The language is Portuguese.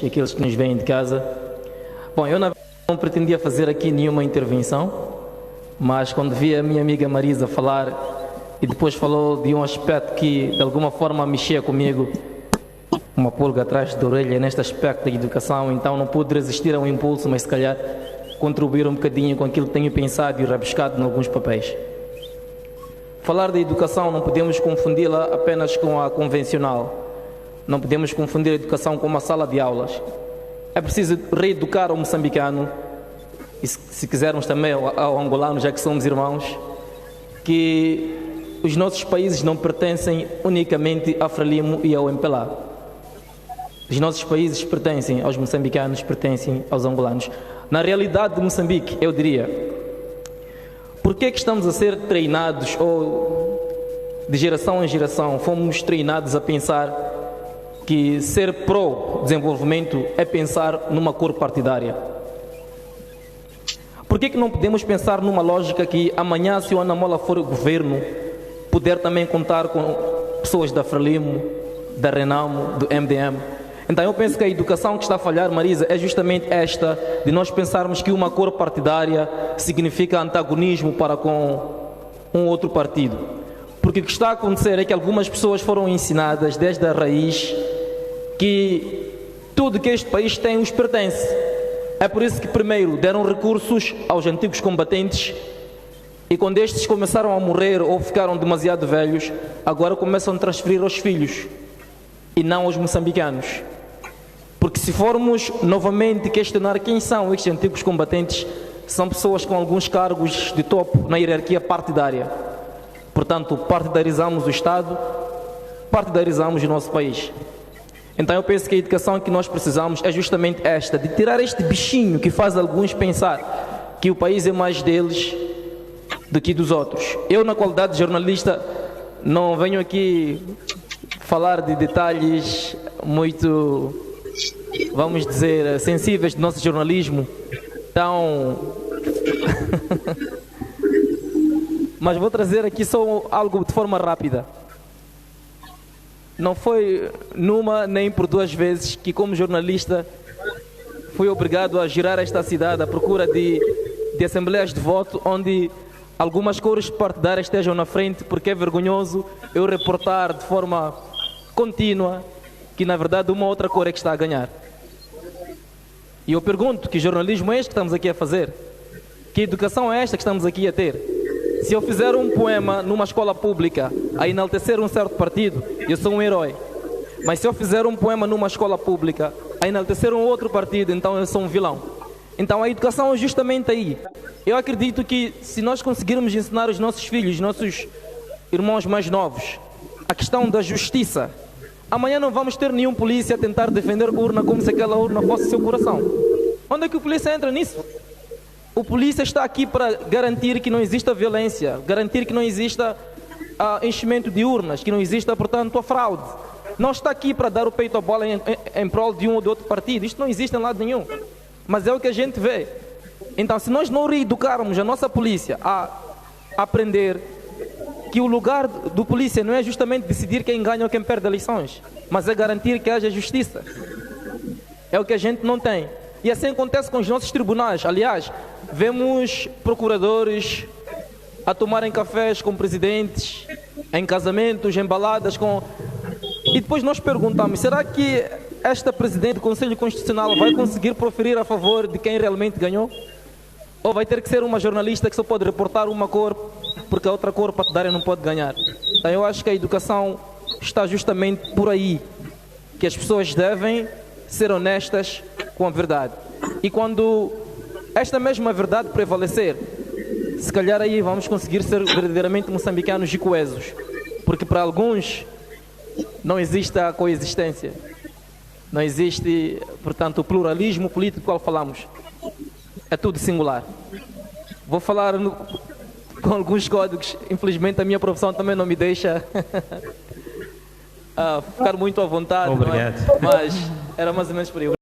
e aqueles que nos vêm de casa. Bom, eu na verdade não pretendia fazer aqui nenhuma intervenção, mas quando vi a minha amiga Marisa falar e depois falou de um aspecto que de alguma forma mexia comigo, uma pulga atrás da orelha neste aspecto da educação, então não pude resistir a um impulso, mas se calhar contribuir um bocadinho com aquilo que tenho pensado e rabiscado em alguns papéis. Falar de educação não podemos confundi-la apenas com a convencional. Não podemos confundir a educação com uma sala de aulas. É preciso reeducar o moçambicano, e se quisermos também ao angolano, já que somos irmãos, que os nossos países não pertencem unicamente a Frelimo e ao MPLA. Os nossos países pertencem aos moçambicanos, pertencem aos angolanos. Na realidade de Moçambique, eu diria, por que estamos a ser treinados, ou de geração em geração, fomos treinados a pensar que ser pró-desenvolvimento é pensar numa cor partidária? Por que não podemos pensar numa lógica que amanhã, se o Ana Mola for governo, puder também contar com pessoas da Frelimo, da Renamo, do MDM? Então eu penso que a educação que está a falhar, Marisa, é justamente esta, de nós pensarmos que uma cor partidária significa antagonismo para com um outro partido. Porque o que está a acontecer é que algumas pessoas foram ensinadas desde a raiz que tudo que este país tem os pertence. É por isso que primeiro deram recursos aos antigos combatentes e quando estes começaram a morrer ou ficaram demasiado velhos, agora começam a transferir aos filhos e não aos moçambicanos. Porque se formos novamente questionar quem são estes antigos combatentes, são pessoas com alguns cargos de topo na hierarquia partidária. Portanto, partidarizamos o Estado, partidarizamos o nosso país. Então eu penso que a educação que nós precisamos é justamente esta, de tirar este bichinho que faz alguns pensar que o país é mais deles do que dos outros. Eu, na qualidade de jornalista, não venho aqui falar de detalhes muito, vamos dizer, sensíveis do nosso jornalismo, mas vou trazer aqui só algo de forma rápida. Não foi numa nem por duas vezes que, como jornalista, fui obrigado a girar esta cidade à procura de assembleias de voto onde algumas cores partidárias estejam na frente, porque é vergonhoso eu reportar de forma contínua que na verdade uma outra cor é que está a ganhar. E eu pergunto, que jornalismo é este que estamos aqui a fazer? Que educação é esta que estamos aqui a ter? Se eu fizer um poema numa escola pública a enaltecer um certo partido, eu sou um herói. Mas se eu fizer um poema numa escola pública a enaltecer um outro partido, então eu sou um vilão. Então a educação é justamente aí. Eu acredito que se nós conseguirmos ensinar os nossos filhos, nossos irmãos mais novos, a questão da justiça, amanhã não vamos ter nenhum polícia a tentar defender a urna como se aquela urna fosse seu coração. Onde é que o polícia entra nisso? O polícia está aqui para garantir que não exista violência, garantir que não exista enchimento de urnas, que não exista, portanto, a fraude. Não está aqui para dar o peito à bola em prol de um ou de outro partido. Isto não existe em lado nenhum. Mas é o que a gente vê. Então, se nós não reeducarmos a nossa polícia a aprender que o lugar do polícia não é justamente decidir quem ganha ou quem perde eleições, mas é garantir que haja justiça. É o que a gente não tem. E assim acontece com os nossos tribunais. Aliás, vemos procuradores a tomarem cafés com presidentes, em casamentos, em baladas com... E depois nós perguntamos, será que esta presidente do Conselho Constitucional vai conseguir proferir a favor de quem realmente ganhou? Ou vai ter que ser uma jornalista que só pode reportar uma cor, porque a outra cor partidária não pode ganhar? Então eu acho que a educação está justamente por aí, que as pessoas devem ser honestas com a verdade. E quando esta mesma verdade prevalecer, se calhar aí vamos conseguir ser verdadeiramente moçambicanos e coesos. Porque para alguns não existe a coexistência. Não existe, portanto, o pluralismo político do qual falamos. É tudo singular. Vou falar com alguns códigos. Infelizmente a minha profissão também não me deixa ficar muito à vontade. Obrigado. Não é? Mas era mais ou menos por aí.